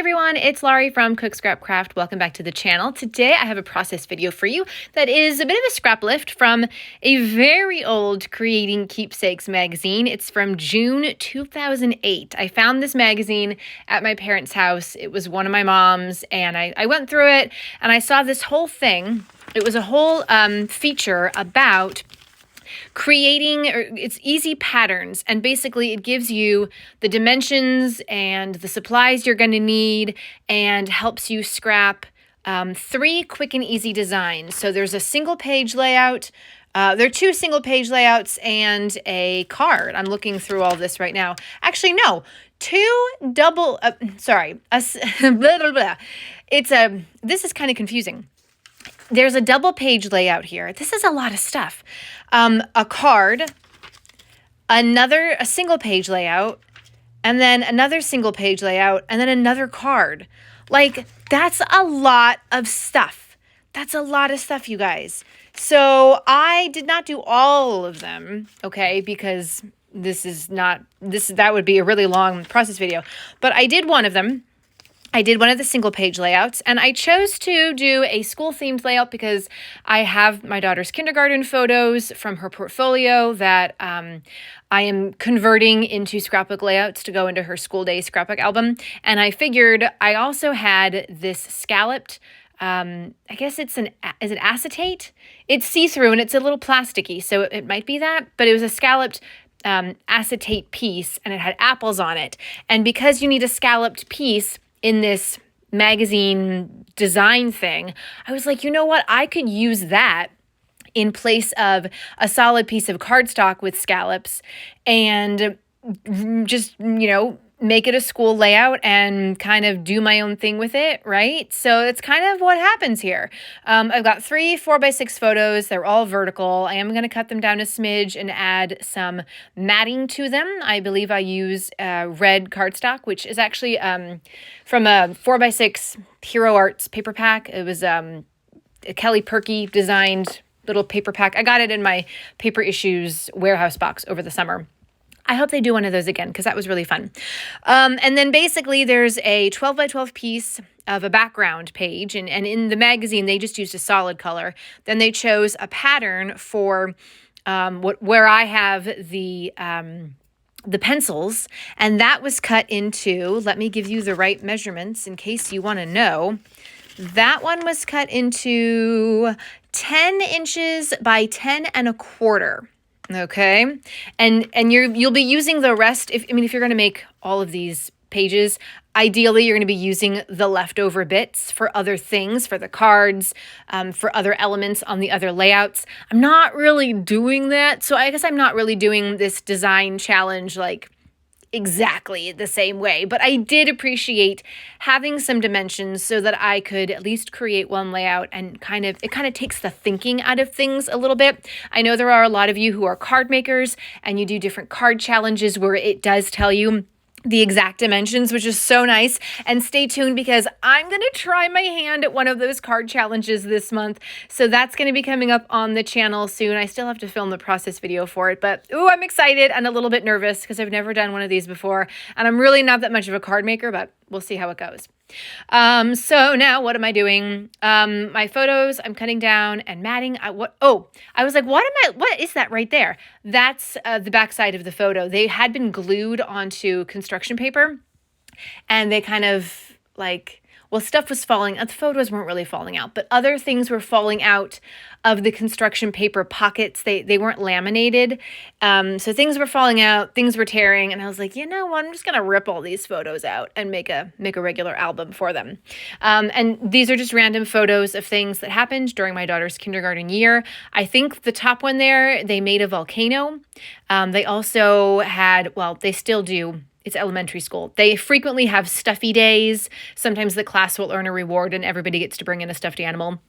everyone, it's Laurie from Cook Scrap Craft. Welcome back to the channel. Today I have a process video for you that is a bit of a scrap lift from a very old Creating Keepsakes magazine. It's from June 2008. I found this magazine at my parents' house. It was one of my mom's, and I went through it and I saw this whole thing. It was a whole feature about creating, it's easy patterns, and basically it gives you the dimensions and the supplies you're going to need and helps you scrap 3 quick and easy designs. So there's a single page layout. There are 2 single page layouts and a card. I'm looking through all this right now. Actually, no, 2 double, blah, blah, blah. This is kind of confusing. There's a double page layout here. This is a lot of stuff. A card, a single page layout, and then another single page layout, and then another card. Like, that's a lot of stuff. That's a lot of stuff, you guys. So I did not do all of them, okay, because that would be a really long process video. But I did one of them. I did one of the single page layouts, and I chose to do a school themed layout because I have my daughter's kindergarten photos from her portfolio that I am converting into scrapbook layouts to go into her school day scrapbook album. And I figured I also had this scalloped, I guess is it acetate? It's see-through and it's a little plasticky, so it might be that, but it was a scalloped acetate piece and it had apples on it. And because you need a scalloped piece in this magazine design thing, I was like, you know what? I could use that in place of a solid piece of cardstock with scallops and just, make it a school layout and kind of do my own thing with it, right? So it's kind of what happens here. I've got 3 4x6 photos. They're all vertical. I am going to cut them down a smidge and add some matting to them. I believe I use red cardstock, which is actually from a 4x6 Hero Arts paper pack. It was a Kelly Perky designed little paper pack. I got it in my Paper Issues warehouse box over the summer. I hope they do one of those again because that was really fun. And then basically there's a 12 by 12 piece of a background page. And in the magazine, they just used a solid color. Then they chose a pattern for where I have the pencils. And that was cut into, let me give you the right measurements in case you want to know. That one was cut into 10 inches by 10 1/4. Okay. And you'll be using the rest. If you're going to make all of these pages, ideally you're going to be using the leftover bits for other things, for the cards, for other elements on the other layouts. I'm not really doing that. So I guess I'm not really doing this design challenge like exactly the same way, but I did appreciate having some dimensions so that I could at least create one layout and it kind of takes the thinking out of things a little bit. I know there are a lot of you who are card makers and you do different card challenges where it does tell you the exact dimensions, which is so nice. And stay tuned because I'm going to try my hand at one of those card challenges this month. So that's going to be coming up on the channel soon. I still have to film the process video for it, but I'm excited and a little bit nervous because I've never done one of these before. And I'm really not that much of a card maker, but we'll see how it goes. So now what am I doing? My photos, I'm cutting down and matting. I was like, what is that right there? That's the backside of the photo. They had been glued onto construction paper and they kind of stuff was falling. The photos weren't really falling out, but other things were falling out of the construction paper pockets. They weren't laminated. So things were falling out, things were tearing. And I was like, you know what? I'm just going to rip all these photos out and make a regular album for them. And these are just random photos of things that happened during my daughter's kindergarten year. I think the top one there, they made a volcano. They also had, they still do. It's elementary school. They frequently have stuffy days. Sometimes the class will earn a reward and everybody gets to bring in a stuffed animal.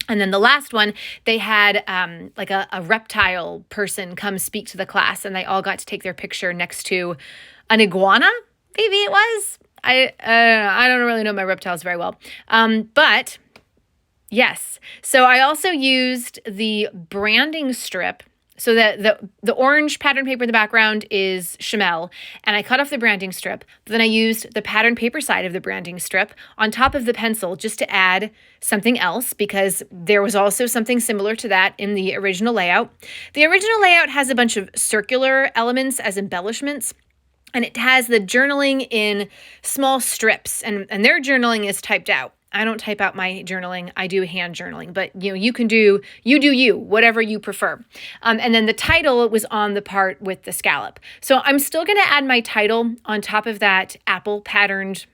And then the last one, they had a reptile person come speak to the class and they all got to take their picture next to an iguana, maybe it was. I don't really know my reptiles very well. But yes, so I also used the branding strip. So the orange pattern paper in the background is Chamel, and I cut off the branding strip. But then I used the pattern paper side of the branding strip on top of the pencil just to add something else, because there was also something similar to that in the original layout. The original layout has a bunch of circular elements as embellishments, and it has the journaling in small strips, and their journaling is typed out. I don't type out my journaling. I do hand journaling, but you can do you, whatever you prefer. And then the title was on the part with the scallop. So I'm still going to add my title on top of that apple patterned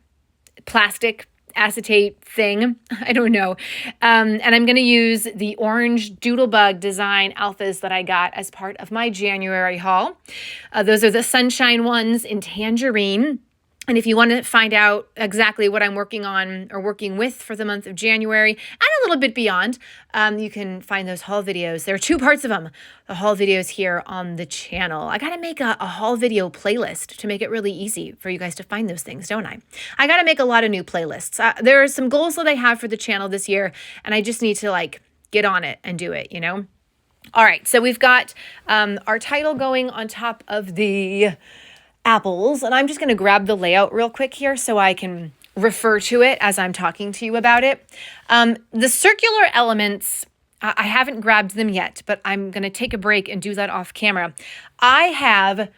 plastic acetate thing. I don't know. And I'm going to use the orange Doodlebug design alphas that I got as part of my January haul. Those are the sunshine ones in tangerine. And if you want to find out exactly what I'm working on or working with for the month of January and a little bit beyond, you can find those haul videos. There are 2 parts of them, the haul videos here on the channel. I got to make a haul video playlist to make it really easy for you guys to find those things, don't I? I got to make a lot of new playlists. There are some goals that I have for the channel this year, and I just need to get on it and do it, All right, so we've got our title going on top of the apples, and I'm just going to grab the layout real quick here so I can refer to it as I'm talking to you about it. The circular elements, I haven't grabbed them yet, but I'm going to take a break and do that off camera. I have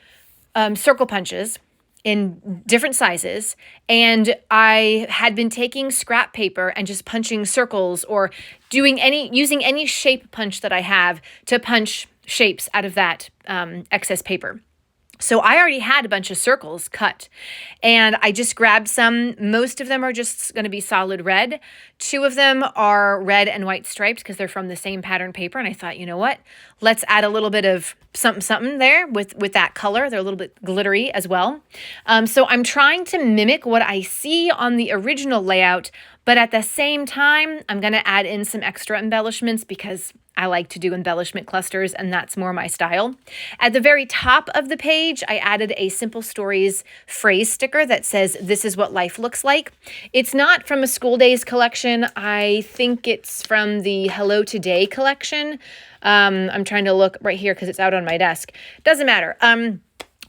circle punches in different sizes, and I had been taking scrap paper and just punching circles or using any shape punch that I have to punch shapes out of that excess paper. So I already had a bunch of circles cut, and I just grabbed some. Most of them are just going to be solid red. 2 of them are red and white striped because they're from the same pattern paper. And I thought, you know what? Let's add a little bit of something there with that color. They're a little bit glittery as well. So I'm trying to mimic what I see on the original layout, but at the same time, I'm going to add in some extra embellishments because I like to do embellishment clusters, and that's more my style. At the very top of the page, I added a Simple Stories phrase sticker that says, "This is what life looks like." It's not from a School Days collection. I think it's from the Hello Today collection. I'm trying to look right here because it's out on my desk. Doesn't matter.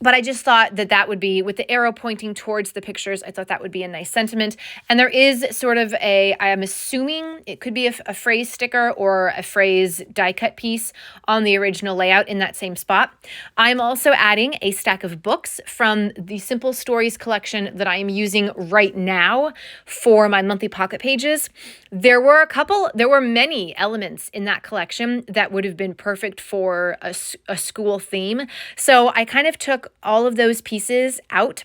But I just thought that would be, with the arrow pointing towards the pictures, I thought that would be a nice sentiment. And there is sort of I'm assuming it could be a phrase sticker or a phrase die cut piece on the original layout in that same spot. I'm also adding a stack of books from the Simple Stories collection that I am using right now for my monthly pocket pages. There were many elements in that collection that would have been perfect for a school theme. So I kind of took all of those pieces out.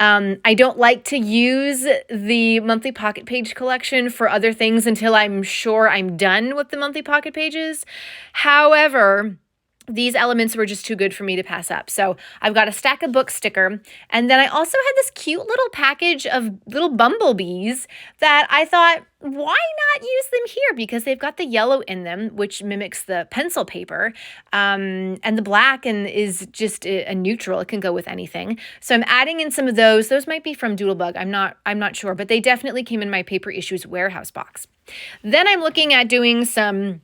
I don't like to use the monthly pocket page collection for other things until I'm sure I'm done with the monthly pocket pages. However, these elements were just too good for me to pass up. So I've got a stack of books sticker. And then I also had this cute little package of little bumblebees that I thought, why not use them here? Because they've got the yellow in them, which mimics the pencil paper. And the black is just a neutral. It can go with anything. So I'm adding in some of those. Those might be from Doodlebug. I'm not sure, but they definitely came in my Paper Issues warehouse box. Then I'm looking at doing some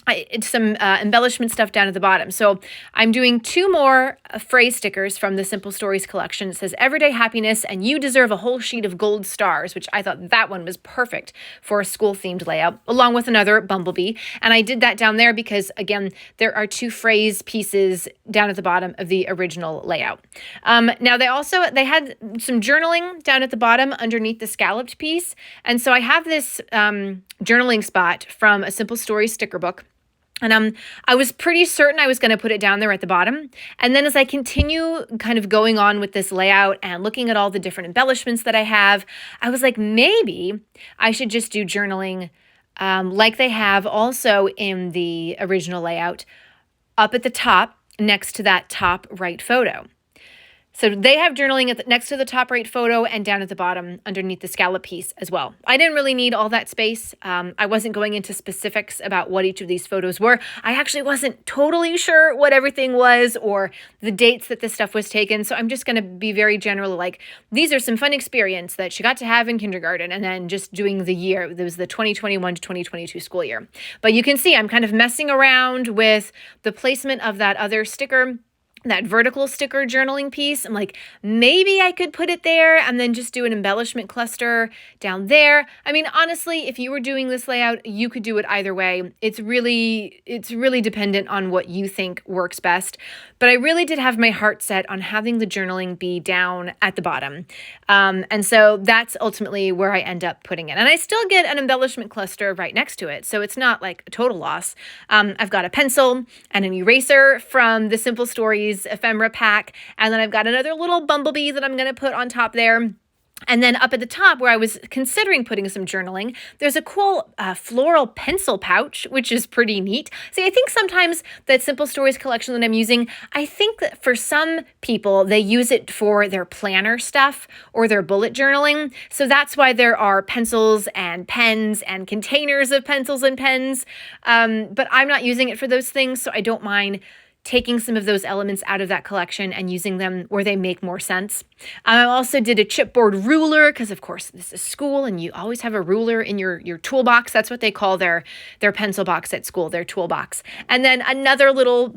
embellishment stuff down at the bottom. So I'm doing 2 more phrase stickers from the Simple Stories collection. It says, "Everyday happiness, and you deserve a whole sheet of gold stars," which I thought that one was perfect for a school-themed layout, along with another bumblebee. And I did that down there because, again, there are 2 phrase pieces down at the bottom of the original layout. Now, they had some journaling down at the bottom underneath the scalloped piece. And so I have this journaling spot from a Simple Stories sticker book. And I was pretty certain I was going to put it down there at the bottom. And then as I continue kind of going on with this layout and looking at all the different embellishments that I have, I was like, maybe I should just do journaling like they have also in the original layout up at the top next to that top right photo. So they have journaling next to the top right photo and down at the bottom underneath the scallop piece as well. I didn't really need all that space. I wasn't going into specifics about what each of these photos were. I actually wasn't totally sure what everything was or the dates that this stuff was taken. So I'm just going to be very general, like these are some fun experience that she got to have in kindergarten, and then just doing the year. It was the 2021 to 2022 school year. But you can see I'm kind of messing around with the placement of that other sticker, that vertical sticker journaling piece. I'm like, maybe I could put it there and then just do an embellishment cluster down there. I mean, honestly, if you were doing this layout, you could do it either way. It's really dependent on what you think works best. But I really did have my heart set on having the journaling be down at the bottom. And so that's ultimately where I end up putting it. And I still get an embellishment cluster right next to it. So it's not like a total loss. I've got a pencil and an eraser from the Simple Stories ephemera pack. And then I've got another little bumblebee that I'm going to put on top there. And then up at the top where I was considering putting some journaling, there's a cool floral pencil pouch, which is pretty neat. See, I think sometimes that Simple Stories collection that I'm using, I think that for some people, they use it for their planner stuff or their bullet journaling. So that's why there are pencils and pens and containers of pencils and pens. But I'm not using it for those things, so I don't mind taking some of those elements out of that collection and using them where they make more sense. I also did a chipboard ruler because, of course, this is school and you always have a ruler in your toolbox. That's what they call their pencil box at school, their toolbox. And then another little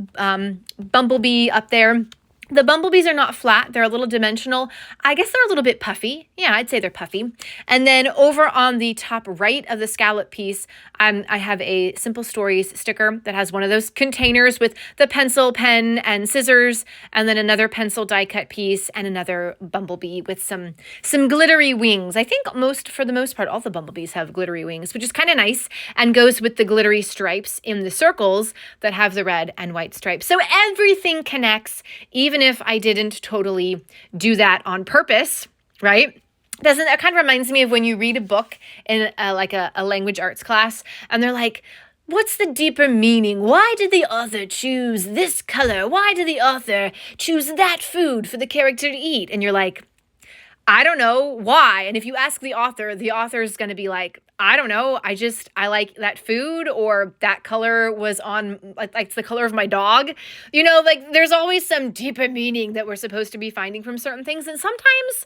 bumblebee up there. The bumblebees are not flat. They're a little dimensional. I guess they're a little bit puffy. Yeah, I'd say they're puffy. And then over on the top right of the scallop piece, I have a Simple Stories sticker that has one of those containers with the pencil, pen, and scissors, and then another pencil die cut piece and another bumblebee with some glittery wings. I think for the most part, all the bumblebees have glittery wings, which is kind of nice and goes with the glittery stripes in the circles that have the red and white stripes. So everything connects, even if I didn't totally do that on purpose, right? That kind of reminds me of when you read a book in a language arts class and they're like, what's the deeper meaning? Why did the author choose this color? Why did the author choose that food for the character to eat? And you're like, I don't know why. And if you ask the author is going to be like, I don't know. I like that food, or that color was on, like the color of my dog. You know, like there's always some deeper meaning that we're supposed to be finding from certain things. And sometimes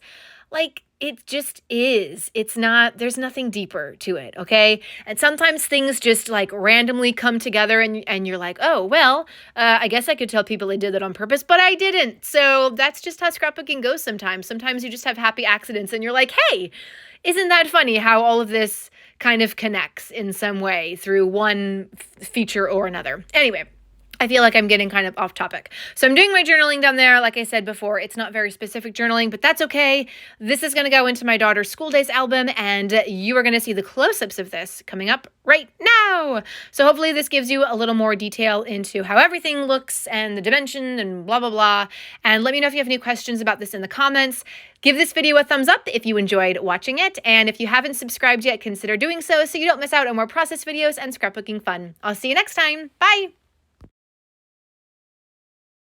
like it just is. It's not, there's nothing deeper to it. Okay. And sometimes things just like randomly come together and you're like, oh, well, I guess I could tell people I did that on purpose, but I didn't. So that's just how scrapbooking goes sometimes. Sometimes you just have happy accidents and you're like, hey, isn't that funny how all of this kind of connects in some way through one feature or another? Anyway, I feel like I'm getting kind of off topic. So I'm doing my journaling down there. Like I said before, it's not very specific journaling, but that's okay. This is going to go into my daughter's school days album, and you are going to see the close-ups of this coming up right now. So hopefully this gives you a little more detail into how everything looks and the dimension and blah, blah, blah. And let me know if you have any questions about this in the comments. Give this video a thumbs up if you enjoyed watching it. And if you haven't subscribed yet, consider doing so you don't miss out on more process videos and scrapbooking fun. I'll see you next time. Bye.